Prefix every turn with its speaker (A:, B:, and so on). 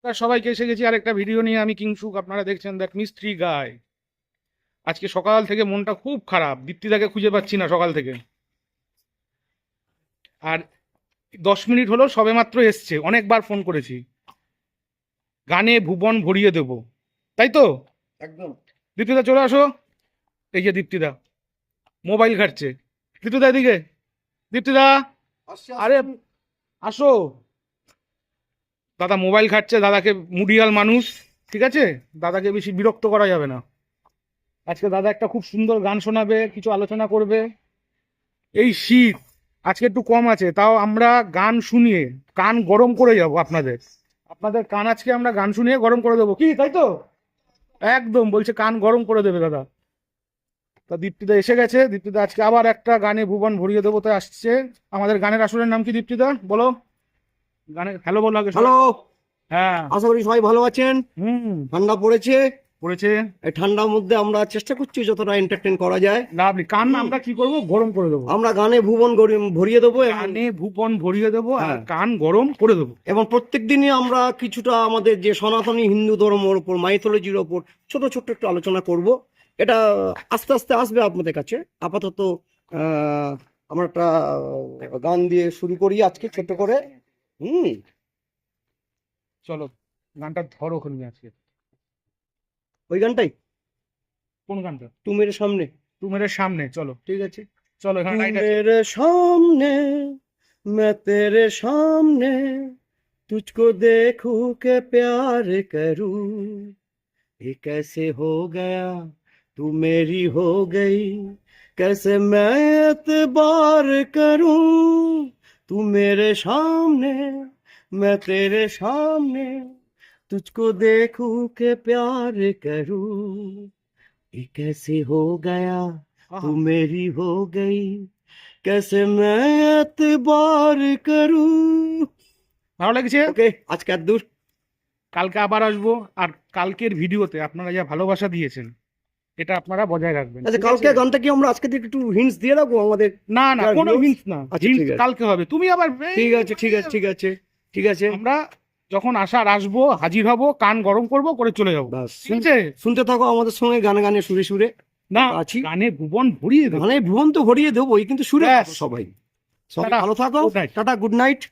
A: সবাইকে এসে গেছি আরেকটা ভিডিও নিয়ে। আমি কিংসুক, আপনারা দেখছেন দ্যাট মিস্ট্রি গাই। আজকে সকাল থেকে মনটা খুব খারাপ, দীপ্তিদাকে খুঁজে পাচ্ছি না সকাল থেকে। আর 10 মিনিট হলো সবেমাত্র এসছে, অনেকবার ফোন করেছি। গানে ভুবন ভরিয়ে দেব, তাই তো?
B: একদম।
A: দীপ্তিদা চলে আসো। এই যে দীপ্তিদা মোবাইল ঘাটছে। দীপ্তিদা এদিকে, দীপ্তিদা আরে আসো। দাদা মোবাইল ঘাটছে, দাদাকে মুডিয়াল মানুষ, ঠিক আছে, দাদাকে বেশি বিরক্ত করা যাবে না। আজকে দাদা একটা খুব সুন্দর গান শোনাবে, কিছু আলোচনা করবে। এই শীত আজকে একটু কম আছে, তাও আমরা গান শুনিয়ে কান গরম করে যাব আপনাদের। আপনাদের কান আজকে আমরা গান শুনিয়ে গরম করে দেবো, কি তাই তো? একদম বলছে কান গরম করে দেবে দাদা। তা দীপ্তিদা এসে গেছে। দীপ্তিদা আজকে আবার একটা গানে ভুবন ভরিয়ে দেবো তাই আসছে। আমাদের গানের আসলের নাম কি দীপ্তিদা বলো? গানের হ্যালো বলো আগে।
B: হ্যালো,
A: হ্যাঁ।
B: আশা করি সবাই ভালো আছেন। ঠান্ডা পড়েছে। এই ঠান্ডার মধ্যে আমরা চেষ্টা করছি যতটা এন্টারটেইন করা যায়।
A: না আপনি কান আমরা কি করবো, গরম করে দেবো।
B: আমরা গানে ভুবন ভরিয়ে দেবো
A: কানে ভুবন ভরিয়ে দেবো আর
B: হ্যাঁ।
A: কান গরম করে দেবো।
B: এবং প্রত্যেক দিনই আমরা কিছুটা আমাদের যে সনাতনী হিন্দু ধর্মের ওপর, মাইথোলজির ওপর ছোট ছোট একটু আলোচনা করব। এটা আস্তে আস্তে আসবে আপনাদের কাছে। আপাতত আমরা একটা গান দিয়ে শুরু করি আজকে ছোট করে।
A: চলো গানটা ধরো ওখানে আজকে।
B: ওই গানটাই,
A: কোন গানটা?
B: তুমের সামনে।
A: তুমের সামনে, চলো
B: ঠিক আছে।
A: চলো এখানে লাইট আছে।
B: मेरे सामने मैं तेरे सामने तुझको देखूं के प्यार करूं, ये कैसे हो गया तू मेरी हो गई, कैसे मैं एतबार करूं, तू मेरे सामने मैं तेरे सामने तुझको देखूं के प्यार करूं, ये कैसे हो गया तू मेरी हो गई, कैसे मैं एतबार करूं।
A: ভালো লেগেছে?
B: ওকে, আজকে আর দূর।
A: কালকে আবার আসবো। আর কালকের ভিডিওতে আপনারা যা ভালোবাসা দিয়েছেন এটা আপনারা বজায় রাখবেন।
B: আচ্ছা,
A: ঠিক
B: কালকে
A: আছে?
B: গানটা কি আমরা আজকে থেকে একটু হিন্টস দিয়ে রাখবো আমাদের?
A: না না,
B: যার
A: কোনো
B: viewers?
A: হিন্টস না।
B: আচ্ছা,
A: Hints
B: ঠিক আছে।
A: কালকে হবে। তুমি আবার
B: ঠিক আছে, ঠিক আছে, ঠিক আছে, ঠিক আছে।
A: আমরা যখন আসার আসবো, হাজির হব, কান গরম করব, করে চলে যাবো।
B: বাস,
A: ঠিক আছে?
B: শুনতে থাকো আমাদের সঙ্গে গানে গানে সুরে সুরে।
A: না
B: আছি।
A: গানে ভুবন ভরিয়ে দেবো।
B: গানে ভুবন তো ভরিয়ে দেবোই, কিন্তু সুরে
A: ব্যাস।
B: থাকো সবাই। সবাই
A: টাটা,
B: ভালো থাকো।
A: good night.
B: Tata, good night.